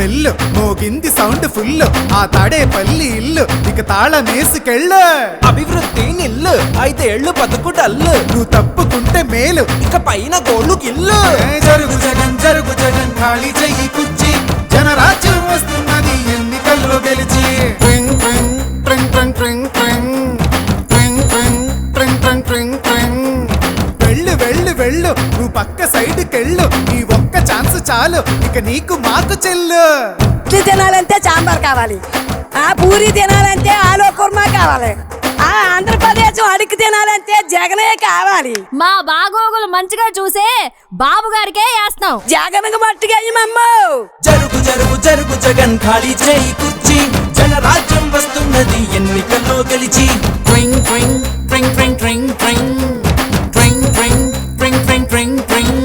bell మోగింది sound full ఆ తాడేపల్లి ఇల్లు ఇక తాళమేసుకెళ్ళు అభివృద్ధి నిల్లు 5 ఏళ్ళు బతుకు డల్లు నువ్వు తప్పుకుంటే మేలు ఇక పైన గోళ్ళు గిల్లు జరుగు జగన్ ఖాళీ చెయ్యి కుర్చీ జనరాజ్యం వస్తున్నది ఎన్నికల్లో గెలిచి ట్రింగ్ ట్రింగ్ ట్రింగ్ ట్రింగ్ ట్రింగ్ ట్రింగ్ ట్రింగ్ ట్రింగ్ ట్రింగ్ ట్రింగ్ ట్రింగ్ వెళ్ళు వెళ్ళు వెళ్ళు నువ్వు పక్క సైడ్కెళ్ళు ఈ ఒక్క ఛాన్స్ చాలు ఇక నీకు మాకు చెల్లు ఇడ్లీ తినాలంటే సాంబార్ కావాలి ఆ పూరి తినాలంటే ఆలు కుర్మా కావాలి ఆ ఆంధ్రప్రదేశ్ అడిగి తినాలంటే జగనే కావాలి మా బాగోగులు మంచిగా చూసే బాబు గారికే వేస్తాం జగన్కి మట్టుగా జరుగు జరుగు జరుగు జగన్ ఖాళీ చేయి కుర్చీ జనరాజ్యం వస్తున్నది ఎన్నికల్లో గెలిచి ట్రింగ్ ట్రింగ్ ట్రింగ్ ట్రింగ్ ట్రింగ్ ట్రింగ్ ట్రింగ్ ట్రింగ్ ట్రింగ్ ట్రింగ్ ట్రింగ్ ట్రింగ్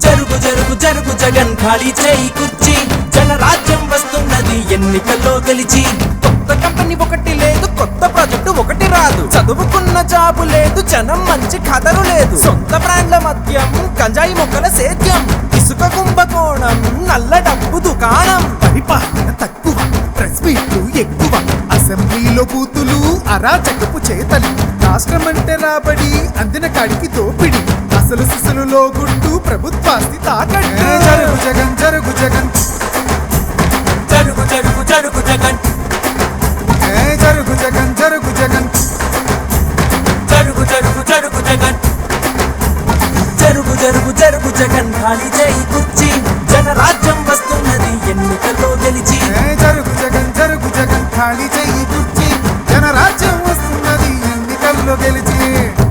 జరుగు జరుగు జరుగు జగన్ ఖాళీ చేయి కుర్చీ జనరాజ్యం వస్తున్నది ఎన్నికల్లో గెలిచి కొత్త కంపెనీ ఒకటి లేదు కొత్త ప్రాజెక్టు ఒకటి రాదు చదువుకున్న జాబు లేదు జనం మంచి ఖతరు లేదు సొంత బ్రాండ్ల మద్యం గంజాయి మొక్కల సేద్యం ఇసుక కుంభకోణం నల్ల డబ్బు దుకాణం పరిపాలన తక్కువ ప్రెస్ మీట్లు ఎక్కువ అసెంబ్లీలో బూతులు అరాచకపు చేతలు రాష్ట్రమంటే రాబడి అందిన కాడికి దోపిడి అసలు సిసలులో గుట్టు ప్రభుత్వాస్తి తాకట్టు జరుగు జగన్ జరుగు జరుగు జరుగు జగన్ జరుగు జగన్ జరుగు జరుగు జగన్ జరుగు జరుగు జగన్ ఖాళీ చేయి కుర్చీ జనరాజ్యం వస్తున్నది ఎన్నికల్లో గెలిచి జరుగు జగన్ ఖాళీ చెయ్యి కుర్చీ జనరాజ్యం వస్తున్నది ఎన్నికల్లో గెలిచి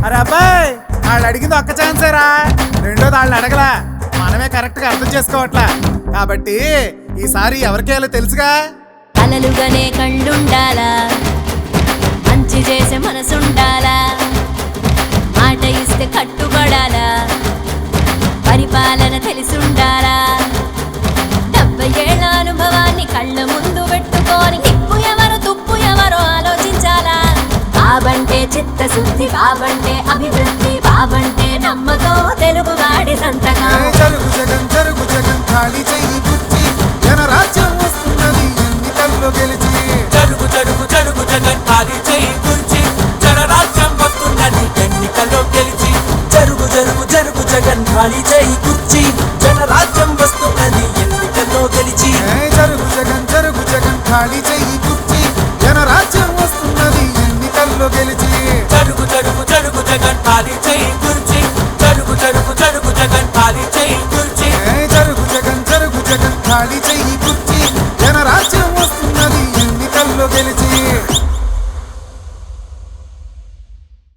అరే అబ్బాయి వాళ్ళు అడిగింది ఒక్క ఛాన్సేరా రెండోది వాళ్ళు అడగలా మనమే కరెక్ట్ గా అర్థం చేసుకోవట్లా కాబట్టి ఈసారి ఎవరికేయాలో తెలుసుగా అలలుగానే కళ్ళుండాలా మంచి చేసే మనసుండాలా మాట ఇస్తే కట్టుబడాలా పరిపాలన తెలిసుండాలా 70 ఏళ్ల అనుభవాన్ని కళ్ళ ముందు పెట్టుకొని నిప్పు ఎవరు తుప్పు ఎవరో ఆలోచించాలా బాబంటే చిత్తశుద్ధి బాబంటే అభివృద్ధి బాబంటే నమ్మకం తెలుగువాడి సంతకం జరుగు జగన్ ఖాళీ చెయ్యి కుర్చీ జనరాజ్యం వస్తున్నది ఎన్నికల్లో గెలిచి జరుగు జగన్ ఖాళీ చేయి కుర్చీ జనరాజ్యం వస్తున్నది ఎన్నికల్లో గెలిచి జరుగు జగన్ ఖాళీ చేయి కుర్చీ జనరాజ్యం వస్తున్నది ఎన్నికల్లో గెలిచి జరుగు జగన్ ఖాళీ చెయ్యి కుర్చీ జనరాజ్యం వస్తున్నది ఎన్నికల్లో గెలిచి జరుగు జగన్ ఖాళీ చేయి కుర్చీ జరుగు జగన్ ఖాళీ చేయి కుర్చీ జరుగు జగన్ ఖాళీ చెయ్యి కుర్చీ జనరాజ్యం వస్తున్నది